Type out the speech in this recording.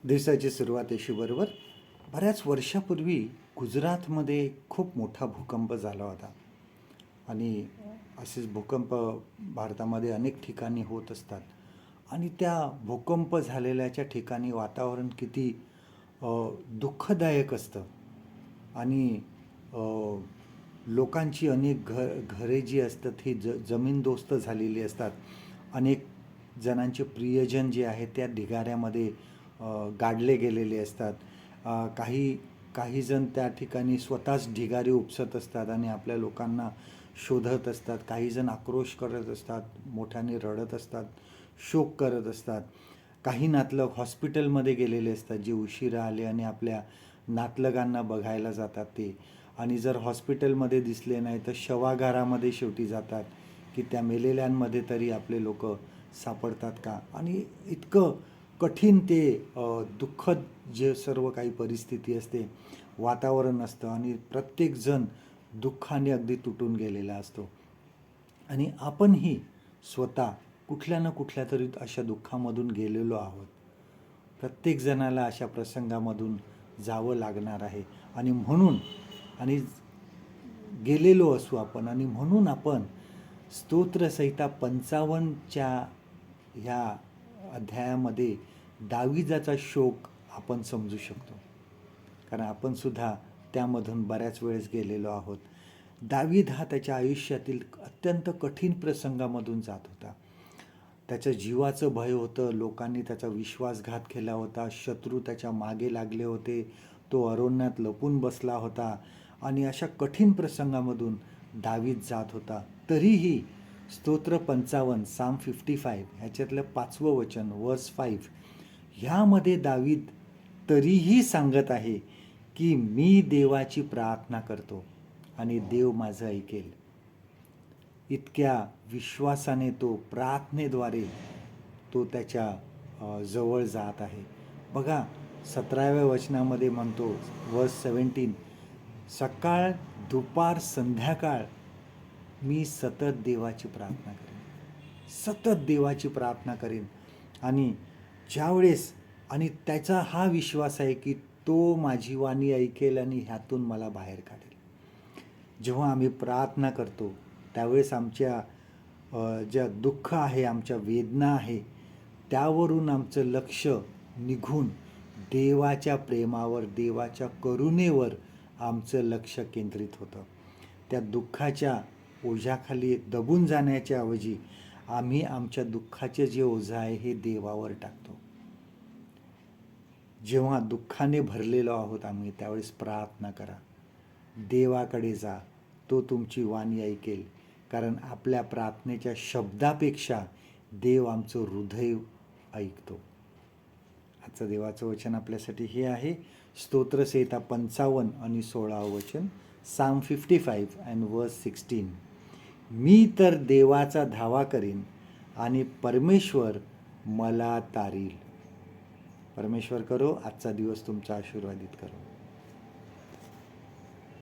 दिवसाची सुरुवात अशी बरोबर. बऱ्याच वर्षापूर्वी गुजरातमध्ये खूप मोठा भूकंप झाला होता आणि असेच भूकंप भारतामध्ये अनेक ठिकाणी होत असतात. आणि त्या भूकंप झालेल्याच्या ठिकाणी वातावरण किती दुःखदायक असतं. आणि अ, लोकांची अनेक घरे जी असतात ही जमीनदोस्त झालेली असतात. अनेक जणांचे प्रियजन जे आहेत त्या ढिगाऱ्यामध्ये गाडले गेलेले असतात. काही काही जण त्या ठिकाणी स्वतःच ढिगारे उपसत असतात आणि आपल्या लोकांना शोधत असतात. काही जण आक्रोश करत असतात, मोठ्याने रडत असतात, शोक करत असतात. काही नातलग हॉस्पिटलमध्ये गेलेले असतात जे उशिरा आले आणि आपल्या नातलगांना बघायला जातात ते. आणि जर हॉस्पिटलमध्ये दिसले नाही तर शवागारामध्ये शेवटी जातात की त्या मेलेल्यांमध्ये तरी आपले लोक सापडतात का. आणि इतकं कठीण ते दुःखद जे सर्व काही परिस्थिती असते, वातावरण असतं आणि प्रत्येकजण दुःखाने अगदी तुटून गेलेला असतो. आणि आपणही स्वतः कुठल्या ना कुठल्या तरी अशा दुःखामधून गेलेलो आहोत. प्रत्येक जणाला अशा प्रसंगामधून जावं लागणार आहे. आणि म्हणून आणि गेलेलो असू आपण, आणि म्हणून आपण स्तोत्रसंहिता 55च्या ह्या अध्यायामध्ये दाविदाचा शोक आपण समजू शकतो, कारण आपण सुद्धा त्यामधून बऱ्याच वेळेस गेलेलो आहोत. दावीद हा त्याच्या आयुष्यातील अत्यंत कठीण प्रसंगामधून जात होता. त्याच्या जीवाचं भय होतं, लोकांनी त्याचा विश्वासघात केला होता, शत्रू त्याच्या मागे लागले होते, तो अरण्यात लपून बसला होता. आणि अशा कठीण प्रसंगामधून दावीद जात होता. तरीही स्तोत्र 55 साम 55 ह्याच्यातलं 5वं वचन वर्स 5 ह्यामध्ये दावीद तरीही सांगत आहे की मी देवाची प्रार्थना करतो आणि देव माझं ऐकेल. इतक्या विश्वासाने तो प्रार्थनेद्वारे तो त्याच्या जवळ जात आहे. बघा 17व्या वचनामध्ये म्हणतो वर्स 17, सकाळ दुपार संध्याकाळ मी सतत देवाची प्रार्थना करेन, सतत देवाची प्रार्थना करेन. आणि ज्यावेळेस आणि त्याचा हा विश्वास आहे की तो माझी वाणी ऐकेल आणि ह्यातून मला बाहेर काढेल. जेव्हा आम्ही प्रार्थना करतो त्यावेळेस आमच्या ज्या दुःख आहे, आमच्या वेदना आहे, त्यावरून आमचं लक्ष निघून देवाच्या प्रेमावर, देवाच्या करुणेवर आमचं लक्ष केंद्रित होतं. त्या दुःखाच्या ओझ्याखाली दबून जाण्याच्या ऐवजी आम्ही आमच्या दुःखाचे जे ओझं आहे हे देवावर टाकतो. जेव्हा दुःखाने भरलेलो आहोत आम्ही त्यावेळेस प्रार्थना करा, देवाकडे जा, तो तुमची वाणी ऐकेल. कारण आपल्या प्रार्थनेच्या शब्दापेक्षा देव आमचं हृदय ऐकतो. आजचं देवाचं वचन आपल्यासाठी हे आहे, स्तोत्रसंहिता 55 आणि 16वं वचन, साम 55 अँड वर्स 16. मी तर देवाचा धावा करीन आणि परमेश्वर मला तारील. परमेश्वर करो आजचा दिवस तुमचा आशीर्वादित करो.